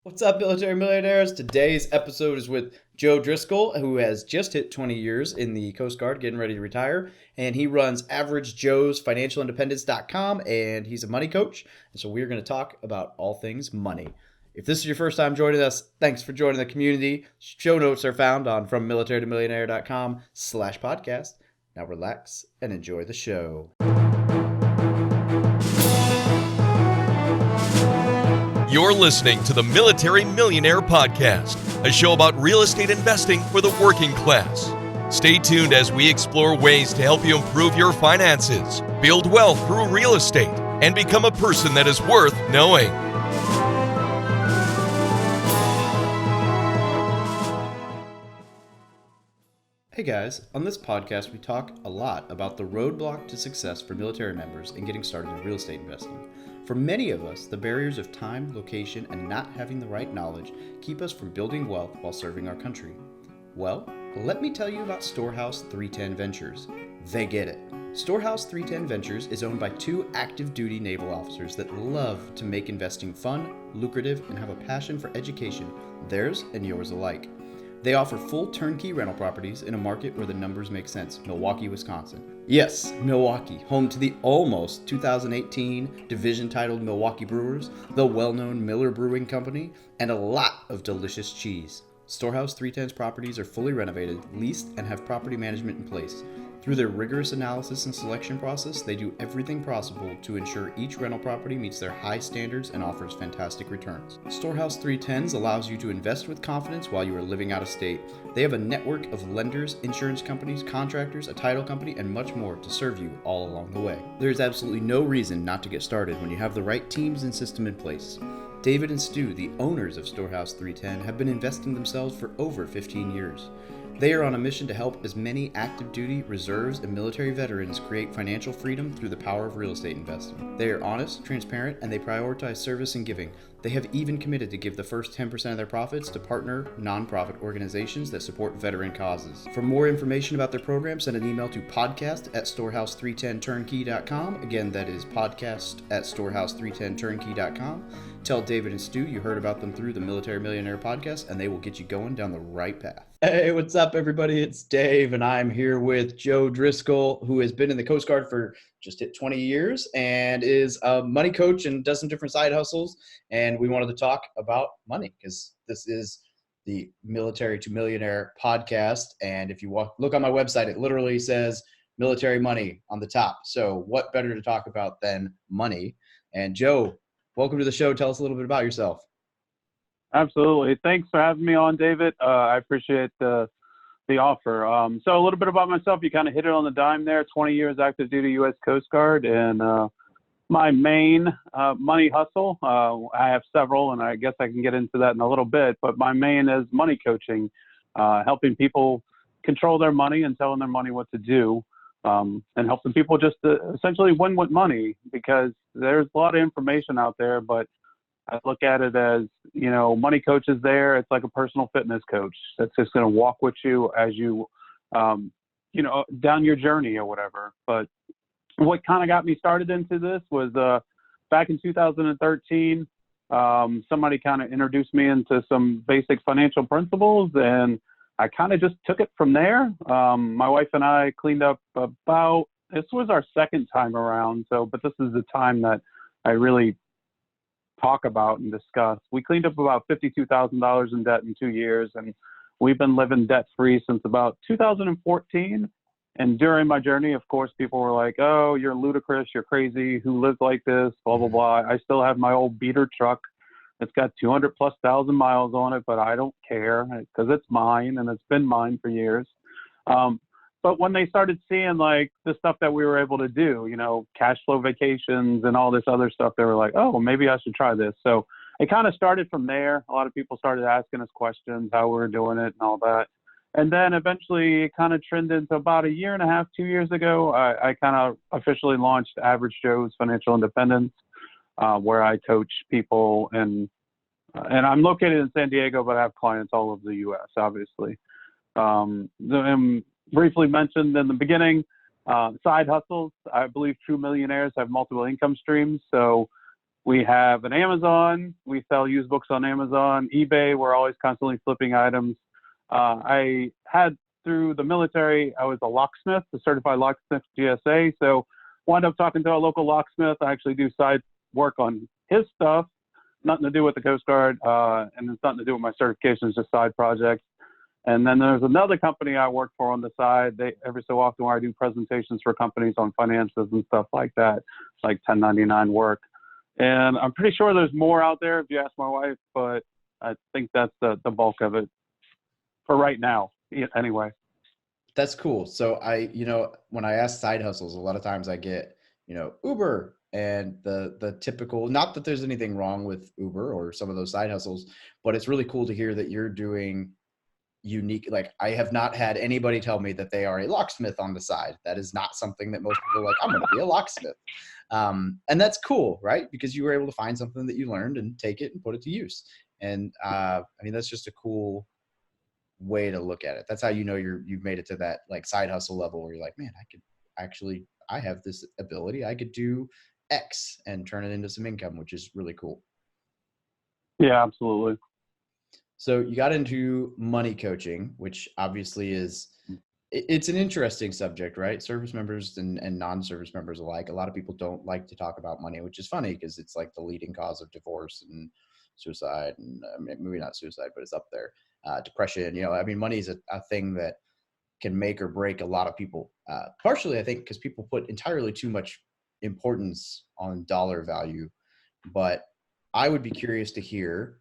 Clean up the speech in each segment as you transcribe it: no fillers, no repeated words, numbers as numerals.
What's up, military millionaires? Today's episode is with Joe Driscoll, who has just hit 20 years in the Coast Guard, getting ready to retire. And he runs AverageJoe'sFinancialIndependence.com, and he's a money coach. And so we're going to talk about all things money. If this is your first time joining us, thanks for joining the community. Show notes are found on FromMilitaryToMillionaire.com/podcast. Now relax and enjoy the show. You're listening to the Military Millionaire Podcast, a show about real estate investing for the working class. Stay tuned as we explore ways to help you improve your finances, build wealth through real estate, and become a person that is worth knowing. Hey guys, on this podcast we talk a lot about the roadblock to success for military members in getting started in real estate investing. For many of us, the barriers of time, location, and not having the right knowledge keep us from building wealth while serving our country. Well, let me tell you about Storehouse 310 Ventures. They get it. Storehouse 310 Ventures is owned by two active duty naval officers that love to make investing fun, lucrative, and have a passion for education, theirs and yours alike. They offer full turnkey rental properties in a market where the numbers make sense, Milwaukee, Wisconsin. Yes, Milwaukee, home to the almost 2018 division titled Milwaukee Brewers, the well-known Miller Brewing Company, and a lot of delicious cheese. Storehouse 310's properties are fully renovated, leased, and have property management in place. Through their rigorous analysis and selection process, they do everything possible to ensure each rental property meets their high standards and offers fantastic returns. Storehouse 310s allows you to invest with confidence while you are living out of state. They have a network of lenders, insurance companies, contractors, a title company, and much more to serve you all along the way. There is absolutely no reason not to get started when you have the right teams and system in place. David and Stu, the owners of Storehouse 310, have been investing themselves for over 15 years. They are on a mission to help as many active duty, reserves, and military veterans create financial freedom through the power of real estate investing. They are honest, transparent, and they prioritize service and giving. They have even committed to give the first 10% of their profits to partner nonprofit organizations that support veteran causes. For more information about their program, send an email to podcast@storehouse310turnkey.com. Again, that is podcast@storehouse310turnkey.com. Tell David and Stu you heard about them through the Military Millionaire Podcast, and they will get you going down the right path. Hey, what's up, everybody? It's Dave, and I'm here with Joe Driscoll, who has been in the Coast Guard for just hit 20 years and is a money coach and does some different side hustles. And we wanted to talk about money because this is the Military to Millionaire Podcast. And if you look on my website, it literally says military money on the top. So what better to talk about than money? And Joe, welcome to the show. Tell us a little bit about yourself. Absolutely. Thanks for having me on, David. I appreciate the offer. So a little bit about myself. You kind of hit it on the dime there. 20 years active duty U.S. Coast Guard. And my main money hustle, I have several, and I guess I can get into that in a little bit. But my main is money coaching, helping people control their money and telling their money what to do, and helping people just to essentially win with money, because there's a lot of information out there, but I look at it as, money coach is there. It's like a personal fitness coach that's just going to walk with you as you, down your journey or whatever. But what kind of got me started into this was back in 2013, somebody kind of introduced me into some basic financial principles, and I kind of just took it from there. My wife and I cleaned up this was our second time around. But this is the time that I really talk about and discuss. We cleaned up about $52,000 in debt in 2 years, and we've been living debt-free since about 2014. And during my journey, of course, people were like, "Oh, you're ludicrous, you're crazy, who lives like this, blah, blah, blah." I still have my old beater truck. It's got 200,000+ miles on it, but I don't care because it's mine, and it's been mine for years. But when they started seeing like the stuff that we were able to do, cash flow vacations and all this other stuff, they were like, "Oh, maybe I should try this." So it kind of started from there. A lot of people started asking us questions, how we were doing it and all that. And then eventually it kind of trended into about a year and a half, 2 years ago, I kind of officially launched Average Joe's Financial Independence, where I coach people, and I'm located in San Diego, but I have clients all over the U.S., obviously. Briefly mentioned in the beginning, side hustles. I believe true millionaires have multiple income streams. So We have an Amazon. We sell used books on Amazon, eBay. We're always constantly flipping items. I had through the military, I was a locksmith, a certified locksmith GSA. So wound up talking to a local locksmith. I actually do side work on his stuff, nothing to do with the Coast Guard, and it's nothing to do with my certifications, just side projects. And then there's another company I work for on the side. They every so often where I do presentations for companies on finances and stuff like that, like 1099 work. And I'm pretty sure there's more out there if you ask my wife, but I think that's the bulk of it for right now, anyway. That's cool. So when I ask side hustles, a lot of times I get, Uber and the typical, not that there's anything wrong with Uber or some of those side hustles, but it's really cool to hear that you're doing unique. Like, I have not had anybody tell me that they are a locksmith on the side. That is not something that most people are like, I'm going to be a locksmith. And that's cool, right? Because you were able to find something that you learned and take it and put it to use. And that's just a cool way to look at it. That's how you've made it to that like side hustle level where you're like, man, I have this ability. I could do X and turn it into some income, which is really cool. Yeah, absolutely. So you got into money coaching, which obviously it's an interesting subject, right? Service members and non-service members alike. A lot of people don't like to talk about money, which is funny because it's like the leading cause of divorce and suicide, and maybe not suicide, but it's up there. Depression, money is a thing that can make or break a lot of people. Partially, I think, because people put entirely too much importance on dollar value. But I would be curious to hear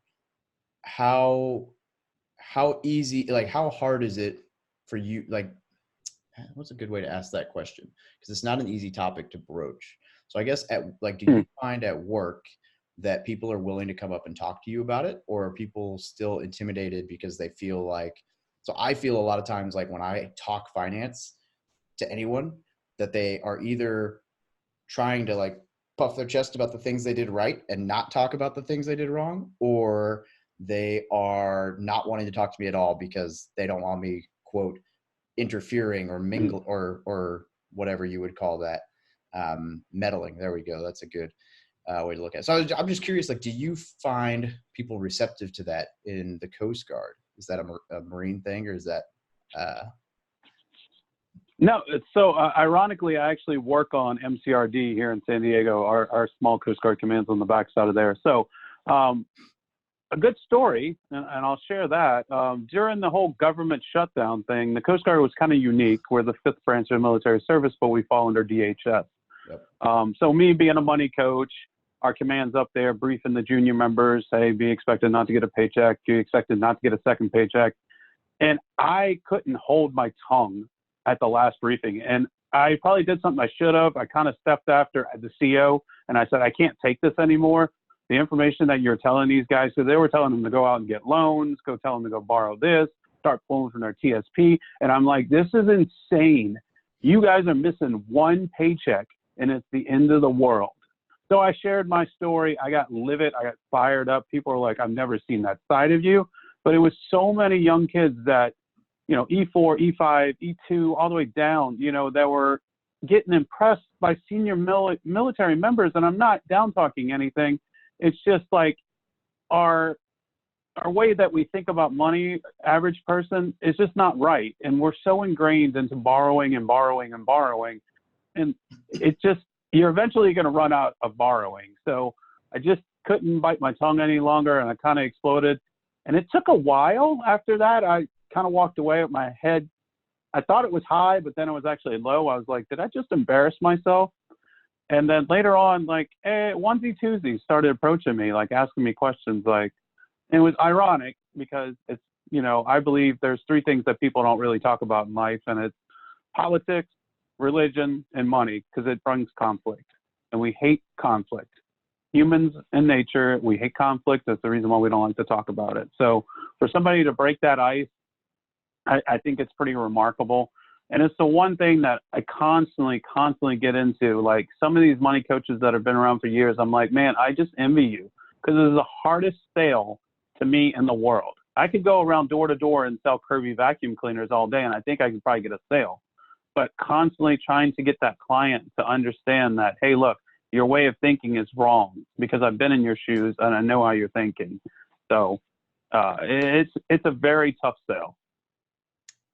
how easy, like how hard is it for you? Like, what's a good way to ask that question? Because it's not an easy topic to broach. So I guess do you find at work that people are willing to come up and talk to you about it, or are people still intimidated because they feel like, so I feel a lot of times like when I talk finance to anyone, that they are either trying to like puff their chest about the things they did right and not talk about the things they did wrong, or they are not wanting to talk to me at all because they don't want me, quote, interfering or mingle or whatever you would call that, meddling. There we go. That's a good way to look at it. So I'm just curious, like, do you find people receptive to that in the Coast Guard? Is that a Marine thing, or is that? No, so ironically, I actually work on MCRD here in San Diego, our small Coast Guard commands on the backside of there. So a good story, and I'll share that. During the whole government shutdown thing, the Coast Guard was kind of unique. We're the fifth branch of military service, but we fall under DHS. Yep. So me being a money coach, our command's up there briefing the junior members, hey, be expected not to get a paycheck, be expected not to get a second paycheck. And I couldn't hold my tongue at the last briefing. And I probably did something I should have. I kind of stepped after the CO and I said, I can't take this anymore. The information that you're telling these guys, because they were telling them to go out and get loans, go tell them to go borrow this, start pulling from their TSP. And I'm like, this is insane. You guys are missing one paycheck and it's the end of the world. So I shared my story. I got livid. I got fired up. People were like, I've never seen that side of you. But it was so many young kids that, E4, E5, E2, all the way down, that were getting impressed by senior military members. And I'm not down talking anything. It's just like our way that we think about money, average person, is just not right. And we're so ingrained into borrowing and borrowing and borrowing. And it just, you're eventually going to run out of borrowing. So I just couldn't bite my tongue any longer, and I kind of exploded. And it took a while after that. I kind of walked away with my head. I thought it was high, but then it was actually low. I was like, did I just embarrass myself? And then later on, like, onesie twosies started approaching me, like asking me questions. Like, it was ironic because it's, I believe there's three things that people don't really talk about in life, and it's politics, religion, and money, because it brings conflict. And we hate conflict. Humans in nature, we hate conflict. That's the reason why we don't like to talk about it. So for somebody to break that ice, I think it's pretty remarkable. And it's the one thing that I constantly get into. Like, some of these money coaches that have been around for years, I'm like, man, I just envy you, because it is the hardest sale to me in the world. I could go around door to door and sell Kirby vacuum cleaners all day, and I think I could probably get a sale. But constantly trying to get that client to understand that, hey, look, your way of thinking is wrong because I've been in your shoes and I know how you're thinking. So it's a very tough sell.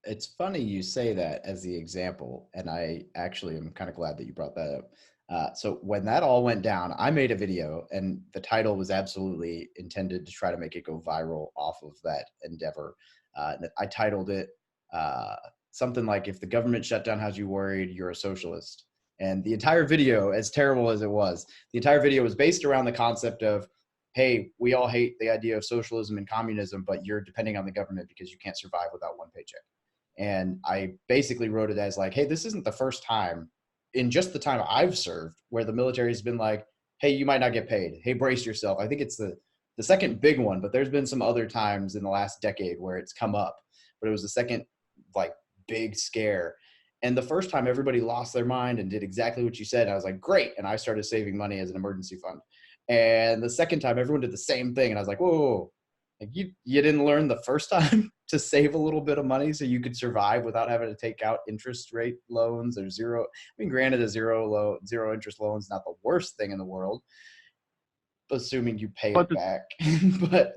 It's funny you say that as the example, and I actually am kind of glad that you brought that up. So when that all went down, I made a video, and the title was absolutely intended to try to make it go viral off of that endeavor. I titled it something like, "If the government shutdown has you worried, you're a socialist." And the entire video, as terrible as it was, the entire video was based around the concept of, hey, we all hate the idea of socialism and communism, but you're depending on the government because you can't survive without one paycheck. And I basically wrote it as like, hey, this isn't the first time in just the time I've served where the military has been like, hey, you might not get paid. Hey, brace yourself. I think it's the second big one, but there's been some other times in the last decade where it's come up, but it was the second like big scare. And the first time everybody lost their mind and did exactly what you said. I was like, great. And I started saving money as an emergency fund. And the second time everyone did the same thing. And I was like, whoa. Like you didn't learn the first time to save a little bit of money so you could survive without having to take out interest rate loans or zero. I mean, granted, a zero interest loan is not the worst thing in the world, assuming you pay it back. But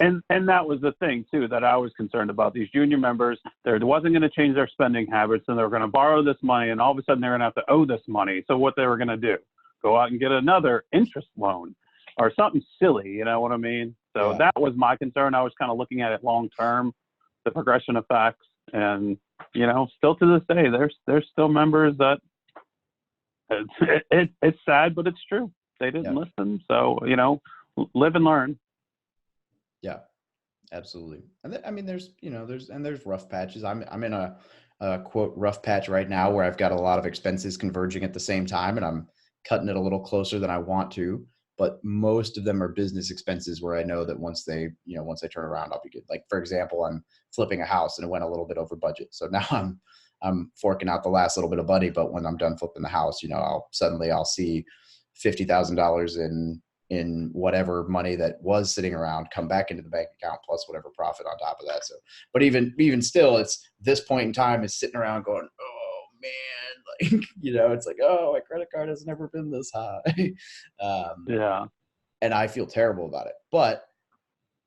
and that was the thing too that I was concerned about. These junior members, there wasn't going to change their spending habits, and they were going to borrow this money, and all of a sudden they're going to have to owe this money. So what they were going to do, go out and get another interest loan or something silly, you know what I mean? So yeah. That was my concern. I was kind of looking at it long term, the progression effects, and you know, still to this day, there's still members that it's sad, but it's true. They didn't listen. So you know, live and learn. Yeah, absolutely. And I mean, there's rough patches. I'm in a quote rough patch right now where I've got a lot of expenses converging at the same time, and I'm cutting it a little closer than I want to. But most of them are business expenses where I know that once they turn around, I'll be good. Like for example, I'm flipping a house and it went a little bit over budget. So now I'm forking out the last little bit of money. But when I'm done flipping the house, you know, I'll see $50,000 in whatever money that was sitting around come back into the bank account plus whatever profit on top of that. So, but even still, it's this point in time is sitting around going, oh man, like, you know, it's like, oh, my credit card has never been this high. And I feel terrible about it, but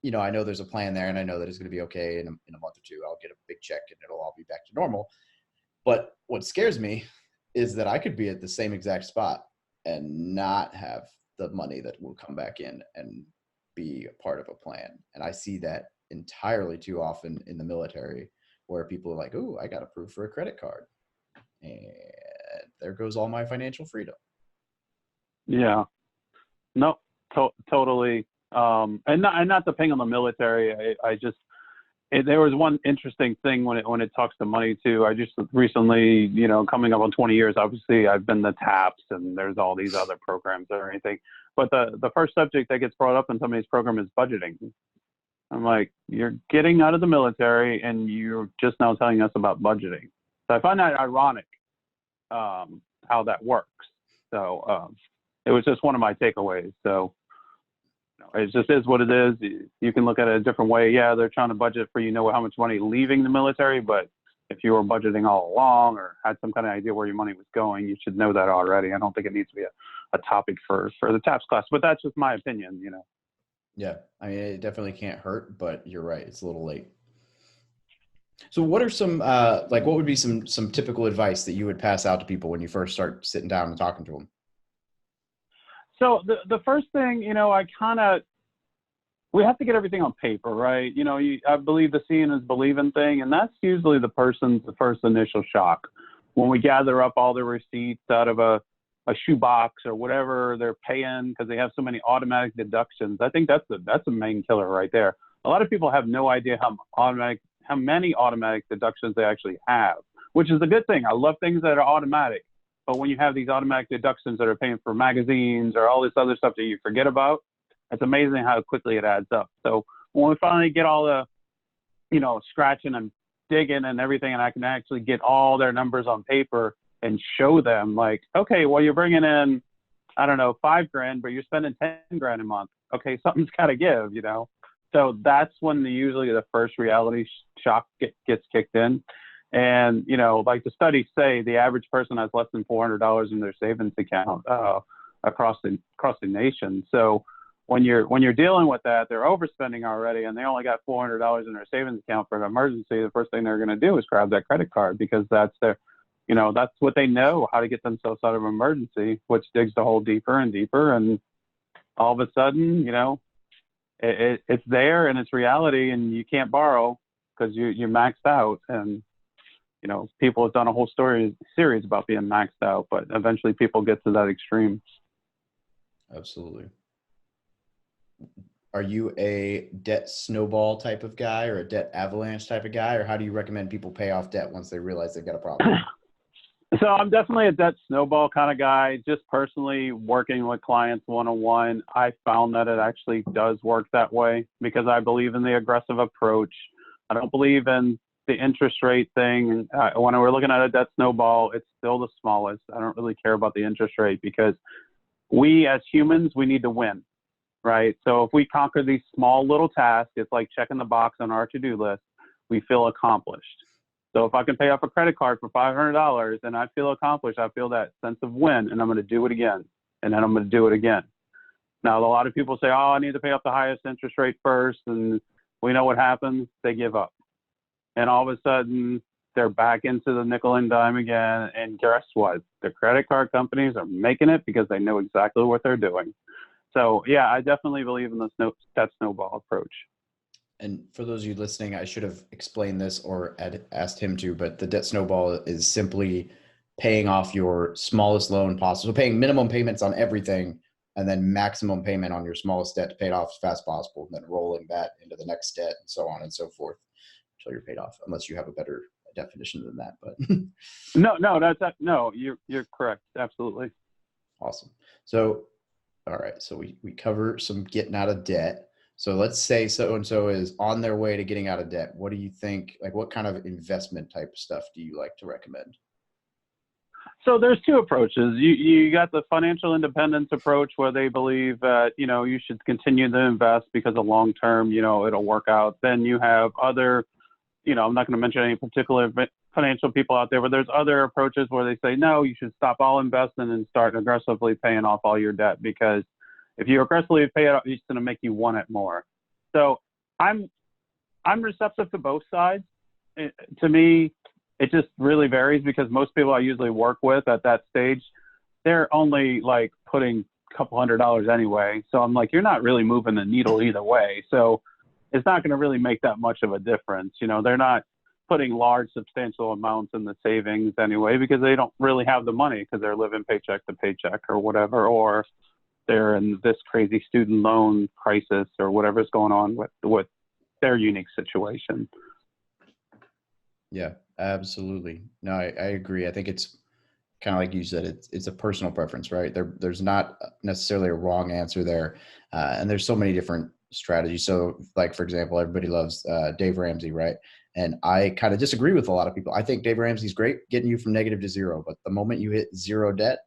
you know, I know there's a plan there and I know that it's going to be okay in a month or two. I'll get a big check and it'll all be back to normal. But what scares me is that I could be at the same exact spot and not have the money that will come back in and be a part of a plan. And I see that entirely too often in the military where people are like, oh, I got approved for a credit card. And there goes all my financial freedom. Yeah. No, totally. And not to ping on the military. There was one interesting thing when it talks to money too. I just recently, you know, coming up on 20 years, obviously I've been the TAPS and there's all these other programs or anything. But the first subject that gets brought up in some of these programs is budgeting. I'm like, you're getting out of the military and you're just now telling us about budgeting. So I find that ironic, how that works. So it was just one of my takeaways. So it just is what it is. You can look at it a different way. Yeah, they're trying to budget for, you know, how much money leaving the military, but if you were budgeting all along or had some kind of idea where your money was going, you should know that already. I don't think it needs to be a topic for the TAPS class, but that's just my opinion, you know. Yeah, I mean, it definitely can't hurt, but you're right. It's a little late. So what are some, what would be some typical advice that you would pass out to people when you first start sitting down and talking to them? So the first thing, you know, we have to get everything on paper, right? You know, I believe the seeing is believing thing, and that's usually the first initial shock. When we gather up all the receipts out of a shoebox or whatever they're paying because they have so many automatic deductions, I think that's the main killer right there. A lot of people have no idea how many automatic deductions they actually have, which is a good thing. I love things that are automatic. But when you have these automatic deductions that are paying for magazines or all this other stuff that you forget about, it's amazing how quickly it adds up. So when we finally get all the, you know, scratching and digging and everything, and I can actually get all their numbers on paper and show them like, okay, well, you're bringing in, I don't know, $5,000, but you're spending $10,000 a month. Okay, something's got to give, you know? So that's when usually the first reality shock gets kicked in. And, you know, like the studies say, the average person has less than $400 in their savings account. across the nation. So when you're dealing with that, they're overspending already, and they only got $400 in their savings account for an emergency. The first thing they're going to do is grab that credit card because that's that's what they know, how to get themselves out of an emergency, which digs the hole deeper and deeper, and all of a sudden, it's there and it's reality, and you can't borrow because you're maxed out. And people have done a whole series about being maxed out, but eventually people get to that extreme. Absolutely. Are you a debt snowball type of guy or a debt avalanche type of guy, or how do you recommend people pay off debt once they realize they've got a problem? So I'm definitely a debt snowball kind of guy. Just personally working with clients one-on-one, I found that it actually does work that way because I believe in the aggressive approach. I don't believe in the interest rate thing. When we're looking at a debt snowball, it's still the smallest. I don't really care about the interest rate because we as humans, we need to win, right? So if we conquer these small little tasks, it's like checking the box on our to-do list, we feel accomplished. So if I can pay off a credit card for $500 and I feel accomplished, I feel that sense of win, and I'm going to do it again, and then I'm going to do it again. Now, a lot of people say, I need to pay off the highest interest rate first, and we know what happens. They give up. And all of a sudden, they're back into the nickel and dime again, and guess what? The credit card companies are making it because they know exactly what they're doing. So, yeah, I definitely believe in that snowball approach. And for those of you listening, I should have explained this or asked him to, but the debt snowball is simply paying off your smallest loan possible, so paying minimum payments on everything, and then maximum payment on your smallest debt to pay it off as fast as possible, and then rolling that into the next debt and so on and so forth until you're paid off, unless you have a better definition than that. But no, you're correct. Absolutely. Awesome. So, all right. So we cover some getting out of debt. So let's say so-and-so is on their way to getting out of debt. What do you think, like what kind of investment type of stuff do you like to recommend? So there's two approaches. You got the financial independence approach where they believe that, you should continue to invest because of long term, it'll work out. Then you have other, I'm not going to mention any particular financial people out there, but there's other approaches where they say, no, you should stop all investing and start aggressively paying off all your debt because if you aggressively pay it off, it's going to make you want it more. So I'm receptive to both sides. To me, it just really varies because most people I usually work with at that stage, they're only like putting a couple $100 anyway. So I'm like, you're not really moving the needle either way. So it's not going to really make that much of a difference. They're not putting large, substantial amounts in the savings anyway because they don't really have the money because they're living paycheck to paycheck or whatever, or they're in this crazy student loan crisis or whatever's going on with their unique situation. Yeah, absolutely. No, I agree. I think it's kind of like you said, it's a personal preference, right? There's not necessarily a wrong answer there. And there's so many different strategies. So like, for example, everybody loves Dave Ramsey, right? And I kind of disagree with a lot of people. I think Dave Ramsey's great getting you from negative to zero, but the moment you hit zero debt,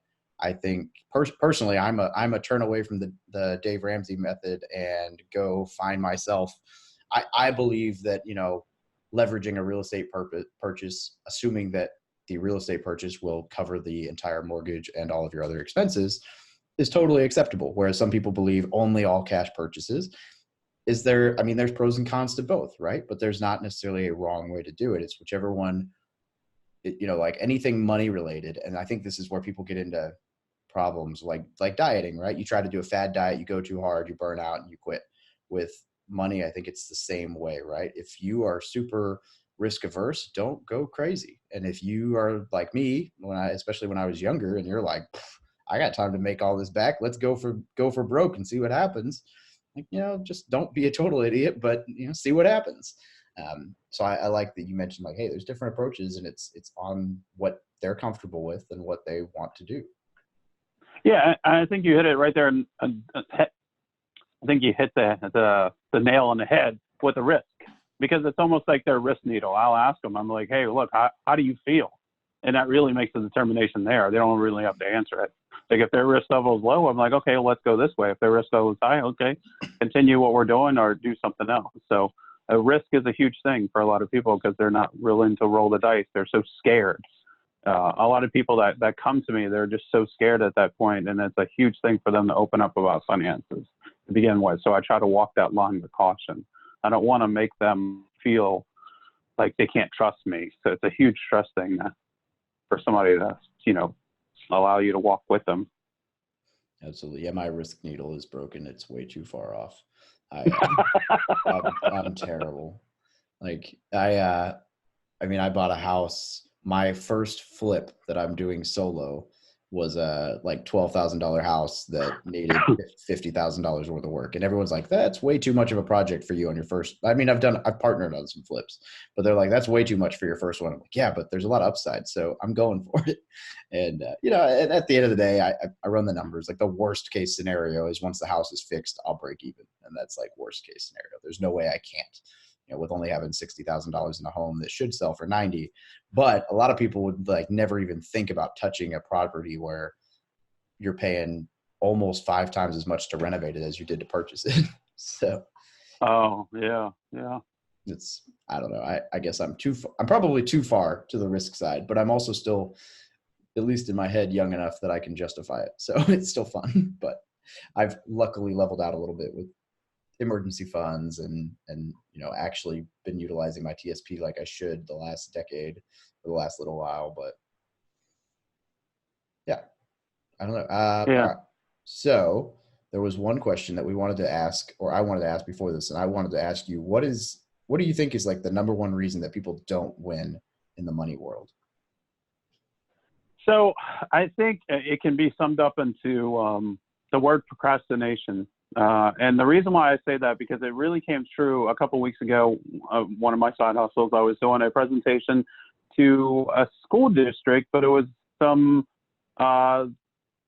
I think personally, I'm a turn away from the Dave Ramsey method and go find myself. I believe that, leveraging a real estate purchase, assuming that the real estate purchase will cover the entire mortgage and all of your other expenses, is totally acceptable. Whereas some people believe only all cash purchases. There's pros and cons to both, right? But there's not necessarily a wrong way to do it. It's whichever one, like anything money related. And I think this is where people get into problems like dieting, right? You try to do a fad diet, you go too hard, you burn out and you quit. With money, I think it's the same way, right? If you are super risk averse, don't go crazy. And if you are like me, especially when I was younger and you're like, I got time to make all this back, let's go for broke and see what happens. Like, just don't be a total idiot, but see what happens. So I like that you mentioned like, hey, there's different approaches and it's on what they're comfortable with and what they want to do. Yeah, I think you hit it right there. I think you hit the nail on the head with the risk, because it's almost like their risk needle. I'll ask them, I'm like, hey, look, how do you feel? And that really makes the determination there. They don't really have to answer it. Like if their risk level is low, I'm like, okay, well, let's go this way. If their risk level is high, okay, continue what we're doing or do something else. So a risk is a huge thing for a lot of people because they're not willing to roll the dice. They're so scared. A lot of people that come to me, they're just so scared at that point, and it's a huge thing for them to open up about finances to begin with. So I try to walk that line with caution. I don't want to make them feel like they can't trust me. So it's a huge stress thing for somebody to, allow you to walk with them. Absolutely. Yeah, my risk needle is broken. It's way too far off. I'm terrible. Like I bought a house. My first flip that I'm doing solo was a like $12,000 house that needed $50,000 worth of work. And everyone's like, that's way too much of a project for you on your first. I mean, I've partnered on some flips, but they're like, that's way too much for your first one. I'm like, yeah, but there's a lot of upside. So I'm going for it. And, at the end of the day, I run the numbers. Like the worst case scenario is once the house is fixed, I'll break even. And that's like worst case scenario. There's no way I can't. With only having $60,000 in a home that should sell for 90. But a lot of people would like never even think about touching a property where you're paying almost 5 times as much to renovate it as you did to purchase it. So. Oh yeah. It's, I don't know. I guess I'm probably too far to the risk side, but I'm also still, at least in my head, young enough that I can justify it. So it's still fun, but I've luckily leveled out a little bit with emergency funds and actually been utilizing my TSP like I should the last decade or the last little while. But yeah, I don't know. Yeah. All right. So there was one question that we wanted to ask, or I wanted to ask before this, and I wanted to ask you, what do you think is like the number one reason that people don't win in the money world? So I think it can be summed up into the word procrastination. And the reason why I say that, because it really came true a couple of weeks ago. One of my side hustles, I was doing a presentation to a school district, but it was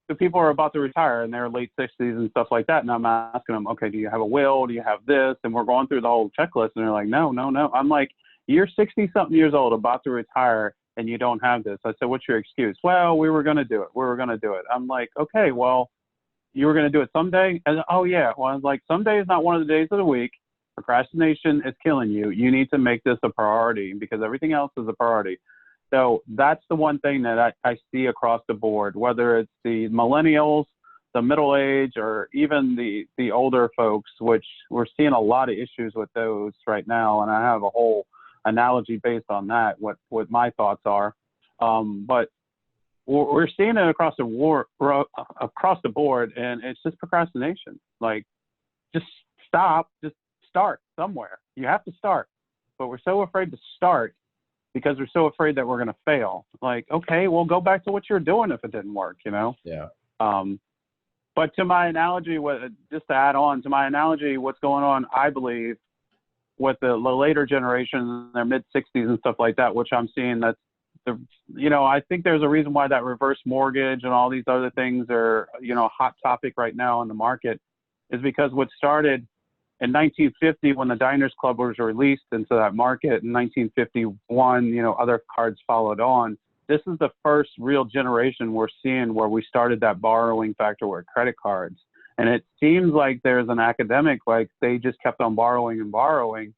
the people are about to retire in their late 60s and stuff like that. And I'm asking them, okay, do you have a will? Do you have this? And we're going through the whole checklist, and they're like, no. I'm like, you're 60 something years old, about to retire, and you don't have this. I said, what's your excuse? Well, we were going to do it. I'm like, okay, well, you were going to do it someday? And, oh, yeah. Well, I was like, someday is not one of the days of the week. Procrastination is killing you. You need to make this a priority because everything else is a priority. So that's the one thing that I see across the board, whether it's the millennials, the middle age, or even the older folks, which we're seeing a lot of issues with those right now. And I have a whole analogy based on that, what my thoughts are. But we're seeing it across the board, and it's just procrastination. Like, just stop, just start somewhere. You have to start, but we're so afraid to start because we're so afraid that we're going to fail. Like, okay, well, go back to what you're doing if it didn't work, Yeah. But to my analogy, just to add on to my analogy, what's going on, I believe, with the later generations in their mid 60s and stuff like that, which I'm seeing that's I think there's a reason why that reverse mortgage and all these other things are, a hot topic right now in the market, is because what started in 1950 when the Diners Club was released into that market in 1951, other cards followed on. This is the first real generation we're seeing where we started that borrowing factor with credit cards. And it seems like there's an academic, like they just kept on borrowing and borrowing.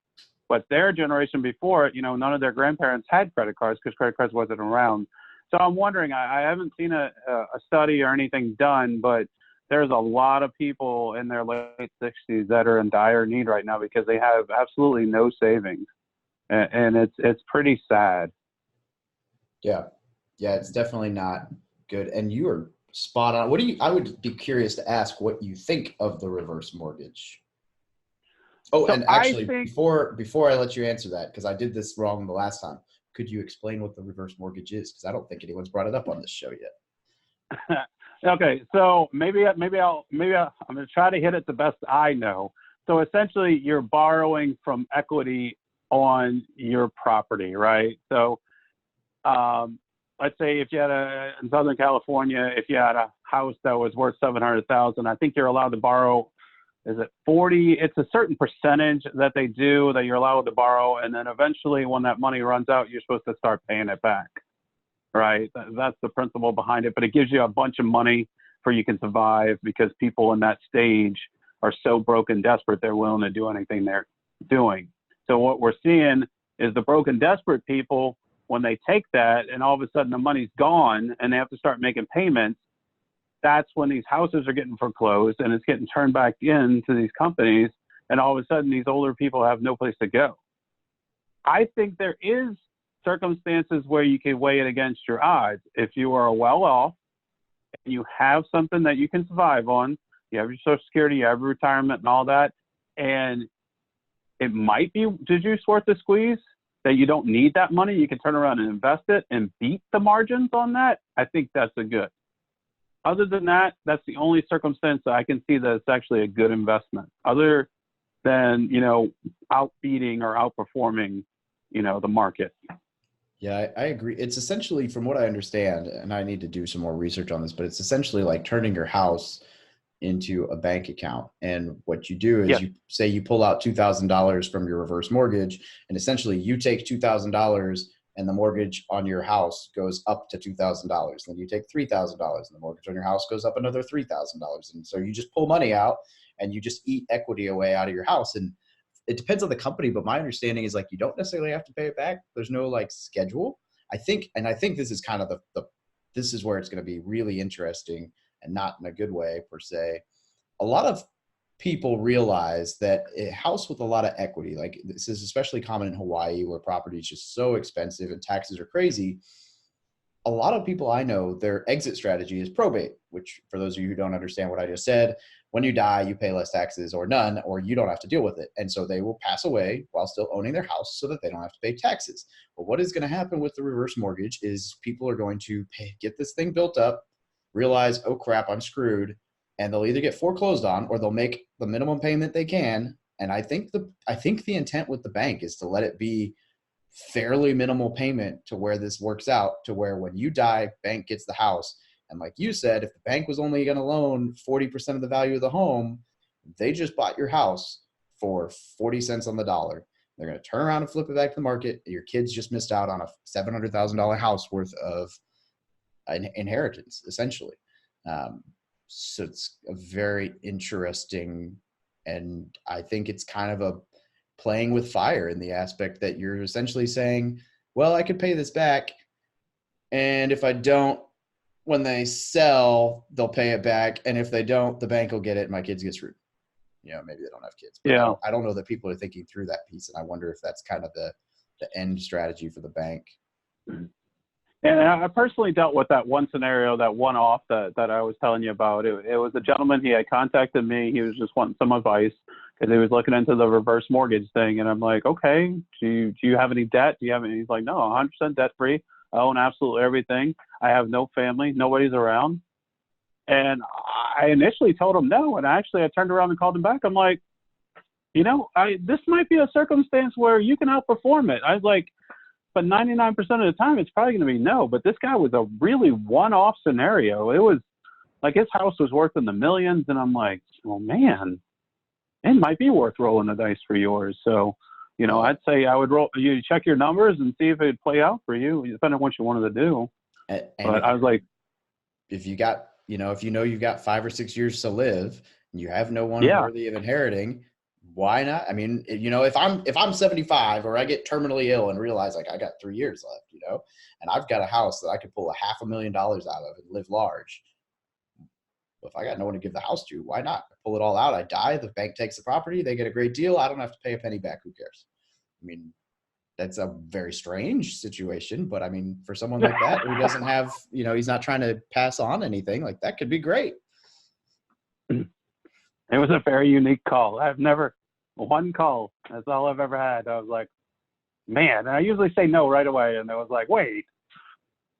But their generation before, none of their grandparents had credit cards because credit cards wasn't around. So I'm wondering, I haven't seen a study or anything done, but there's a lot of people in their late 60s that are in dire need right now because they have absolutely no savings. And it's pretty sad. Yeah. Yeah, it's definitely not good. And you are spot on. I would be curious to ask what you think of the reverse mortgage. Oh, so and actually, before I let you answer that, because I did this wrong the last time, could you explain what the reverse mortgage is? Because I don't think anyone's brought it up on this show yet. Okay, so maybe I'm going to try to hit it the best I know. So essentially, you're borrowing from equity on your property, right? So let's say if you had in Southern California, if you had a house that was worth $700,000, I think you're allowed to borrow. Is it 40? It's a certain percentage that they do that you're allowed to borrow. And then eventually when that money runs out, you're supposed to start paying it back, right? That's the principle behind it. But it gives you a bunch of money for you can survive because people in that stage are so broke and desperate, they're willing to do anything they're doing. So what we're seeing is the broken, desperate people when they take that and all of a sudden the money's gone and they have to start making payments, that's when these houses are getting foreclosed and it's getting turned back into these companies. And all of a sudden these older people have no place to go. I think there is circumstances where you can weigh it against your odds. If you are well off and you have something that you can survive on, you have your Social Security, you have your retirement and all that, and it might be the juice worth the squeeze, that you don't need that money, you can turn around and invest it and beat the margins on that, I think that's a good. Other than that, that's the only circumstance that I can see that it's actually a good investment. Other than, outbeating or outperforming, the market. Yeah, I agree. It's essentially, from what I understand, and I need to do some more research on this, but it's essentially like turning your house into a bank account. And what you do is you pull out $2,000 from your reverse mortgage, and essentially you take $2,000 and the mortgage on your house goes up to $2,000. Then you take $3,000 and the mortgage on your house goes up another $3,000. And so you just pull money out and you just eat equity away out of your house. And it depends on the company, but my understanding is like you don't necessarily have to pay it back. There's no like schedule. I think this is kind of this is where it's going to be really interesting, and not in a good way per se. A lot of people realize that a house with a lot of equity, like this is especially common in Hawaii where property is just so expensive and taxes are crazy. A lot of people I know, their exit strategy is probate, which for those of you who don't understand what I just said, when you die, you pay less taxes or none, or you don't have to deal with it. And so they will pass away while still owning their house so that they don't have to pay taxes. But what is going to happen with the reverse mortgage is people are going to get this thing built up, realize, oh crap, I'm screwed. And they'll either get foreclosed on or they'll make the minimum payment they can. And I think the intent with the bank is to let it be fairly minimal payment to where this works out to where when you die, bank gets the house. And like you said, if the bank was only going to loan 40% of the value of the home, they just bought your house for 40 cents on the dollar. They're going to turn around and flip it back to the market. Your kids just missed out on a $700,000 house worth of an inheritance, essentially. So it's a very interesting, and I think it's kind of a playing with fire in the aspect that you're essentially saying, well, I could pay this back, and if I don't, when they sell, they'll pay it back, and if they don't, the bank will get it and my kids get screwed. Maybe they don't have kids. But Yeah. I don't know that people are thinking through that piece, and I wonder if that's kind of the end strategy for the bank. And I personally dealt with that one scenario, that one-off that I was telling you about. It was a gentleman, he had contacted me. He was just wanting some advice because he was looking into the reverse mortgage thing. And I'm like, okay, do you have any debt? Do you have any? He's like, no, 100% debt-free. I own absolutely everything. I have no family. Nobody's around. And I initially told him no. And I turned around and called him back. I'm like, this might be a circumstance where you can outperform it. I was like, but 99% of the time, it's probably going to be no. But this guy was a really one-off scenario. It was like his house was worth in the millions. And I'm like, well, man, it might be worth rolling the dice for yours. So, I'd say I would you check your numbers and see if it'd play out for you, depending on what you wanted to do. And but I was like, if you got, if you've got 5 or 6 years to live and you have no one worthy of inheriting, why not? I mean, if I'm 75 or I get terminally ill and realize like I got 3 years left, and I've got a house that I could pull $500,000 out of and live large. Well, if I got no one to give the house to, why not? I pull it all out. I die. The bank takes the property. They get a great deal. I don't have to pay a penny back. Who cares? I mean, that's a very strange situation, but I mean, for someone like that who doesn't have, he's not trying to pass on anything, like that could be great. It was a very unique call. One call. That's all I've ever had. I was like, man, and I usually say no right away. And I was like, wait,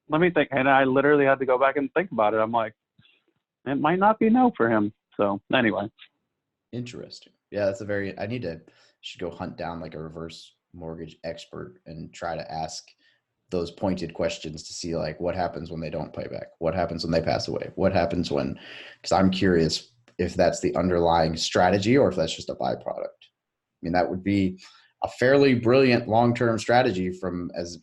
let me think. And I literally had to go back and think about it. I'm like, it might not be no for him. So anyway. Interesting. Yeah, should go hunt down like a reverse mortgage expert and try to ask those pointed questions to see like what happens when they don't pay back, what happens when they pass away, what happens because I'm curious if that's the underlying strategy or if that's just a byproduct. I mean, that would be a fairly brilliant long-term strategy from as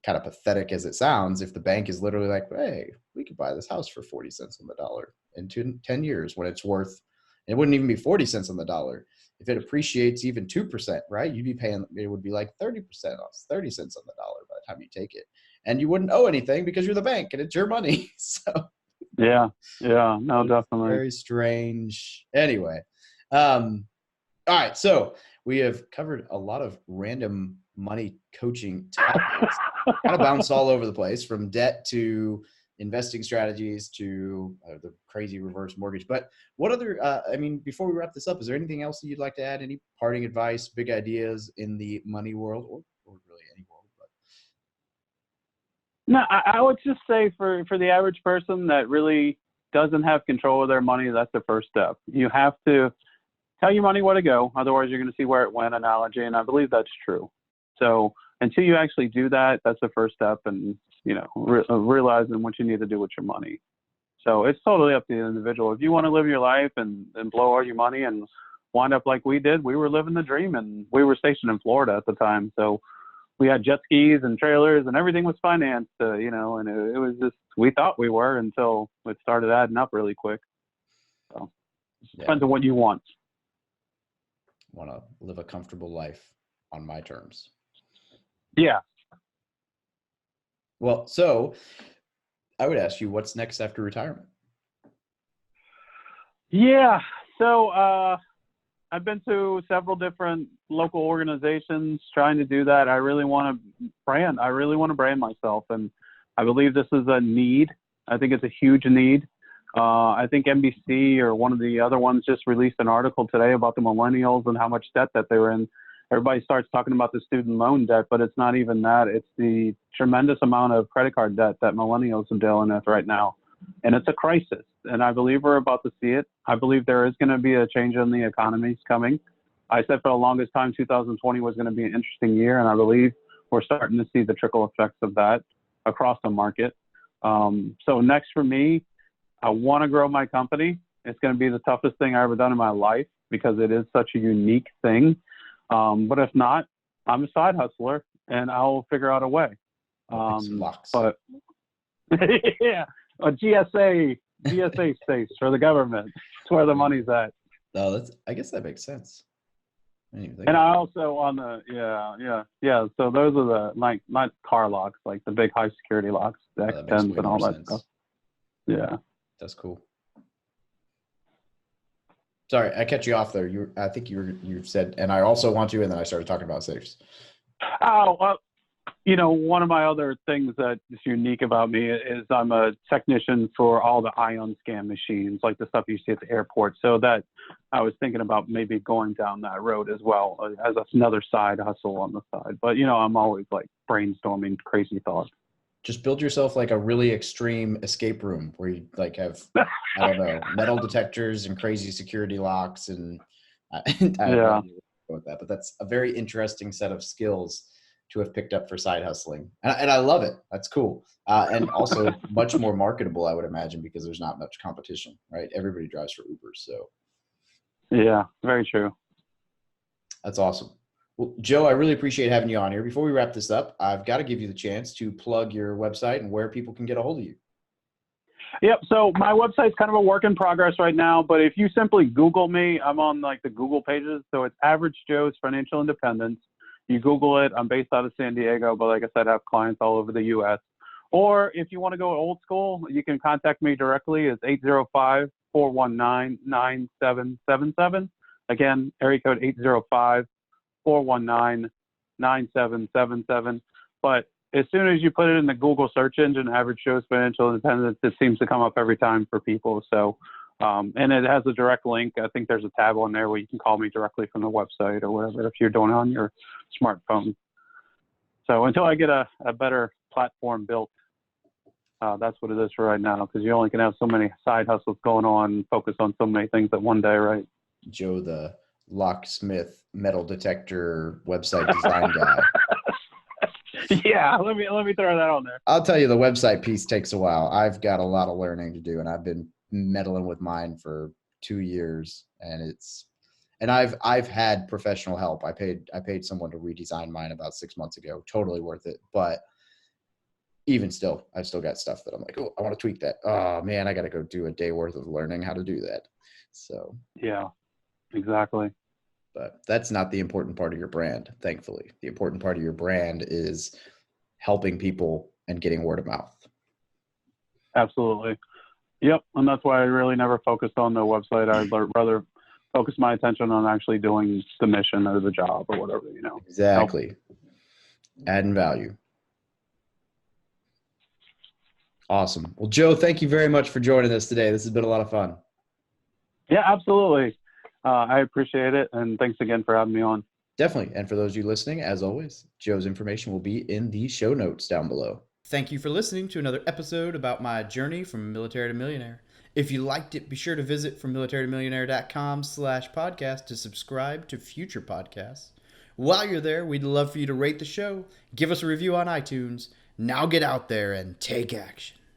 kind of pathetic as it sounds, if the bank is literally like, hey, we could buy this house for 40 cents on the dollar in 10 years when it's worth, it wouldn't even be 40 cents on the dollar. If it appreciates even 2%, right? You'd be paying, it would be like 30% off, 30 cents on the dollar. time you take it. And you wouldn't owe anything because you're the bank and it's your money. So Yeah. No, definitely. very strange. Anyway, all right. So we have covered a lot of random money coaching topics, kind of bounced all over the place, from debt to investing strategies to the crazy reverse mortgage. But what other, before we wrap this up, is there anything else that you'd like to add? Any parting advice, big ideas in the money world, or really any world? But No, I would just say for the average person that really doesn't have control of their money, that's the first step. You have to tell your money where to go. Otherwise, you're going to see where it went analogy. And I believe that's true. So until you actually do that, that's the first step. And, realizing what you need to do with your money. So it's totally up to the individual. If you want to live your life and blow all your money and wind up like we did, we were living the dream, and we were stationed in Florida at the time. So we had jet skis and trailers and everything was financed, and it was just, we thought we were until it started adding up really quick. So it depends on what you want. Want to live a comfortable life on my terms. Yeah. Well, so I would ask you, what's next after retirement? Yeah. So I've been to several different local organizations trying to do that. I really want to brand. I really want to brand myself, and I believe this is a need. I think it's a huge need. I think NBC or one of the other ones just released an article today about the millennials and how much debt that they were in. Everybody starts talking about the student loan debt, but it's not even that. It's the tremendous amount of credit card debt that millennials are dealing with right now. And it's a crisis. And I believe we're about to see it. I believe there is going to be a change in the economy coming. I said for the longest time, 2020 was going to be an interesting year. And I believe we're starting to see the trickle effects of that across the market. So next for me, I want to grow my company. It's going to be the toughest thing I've ever done in my life because it is such a unique thing. But if not, I'm a side hustler and I'll figure out a way. But yeah, a GSA space for the government. It's where the money's at. No, I guess that makes sense. And I also on the yeah. So those are the not car locks, like the big high security locks, the X10s and all that stuff. Yeah, that's cool. Sorry, I cut you off there. I think you said, and I also want to, and then I started talking about safes. Oh, well, one of my other things that is unique about me is I'm a technician for all the ion scan machines, like the stuff you see at the airport. So that I was thinking about maybe going down that road as well as another side hustle on the side. But, I'm always like brainstorming crazy thoughts. Just build yourself like a really extreme escape room where you like have, I don't know, metal detectors and crazy security locks. And I don't know with that, but that's a very interesting set of skills to have picked up for side hustling. And I love it. That's cool. And also much more marketable, I would imagine, because there's not much competition, right? Everybody drives for Uber. So yeah, very true. That's awesome. Well, Joe, I really appreciate having you on here. Before we wrap this up, I've got to give you the chance to plug your website and where people can get a hold of you. Yep. So my website's kind of a work in progress right now, but if you simply Google me, I'm on like the Google pages. So it's Average Joe's Financial Independence. You Google it. I'm based out of San Diego, but like I said, I have clients all over the U.S. Or if you want to go old school, you can contact me directly. It's 805-419-9777. Again, area code 805-419-9777. But as soon as you put it in the Google search engine, Average Joe's Financial Independence, it seems to come up every time for people. So, and it has a direct link. I think there's a tab on there where you can call me directly from the website or whatever if you're doing it on your smartphone. So until I get a better platform built, that's what it is for right now, because you only can have so many side hustles going on and focus on so many things at one day, right? Joe, the locksmith metal detector website design guy. Yeah, let me throw that on there. I'll tell you, the website piece takes a while. I've got a lot of learning to do, and I've been meddling with mine for 2 years, and I've had professional help. I paid someone to redesign mine about 6 months ago. Totally worth it. But even still, I've still got stuff that I'm like, oh, I want to tweak that. Oh man, I got to go do a day worth of learning how to do that. So yeah, exactly. But that's not the important part of your brand, thankfully. The important part of your brand is helping people and getting word of mouth. Absolutely. Yep. And that's why I really never focused on the website. I'd rather focus my attention on actually doing the mission or the job or whatever, Exactly. Adding value. Awesome. Well, Joe, thank you very much for joining us today. This has been a lot of fun. Yeah, absolutely. I appreciate it. And thanks again for having me on. Definitely. And for those of you listening, as always, Joe's information will be in the show notes down below. Thank you for listening to another episode about my journey from military to millionaire. If you liked it, be sure to visit FromMilitaryToMillionaire.com/podcast to subscribe to future podcasts. While you're there, we'd love for you to rate the show, give us a review on iTunes. Now get out there and take action.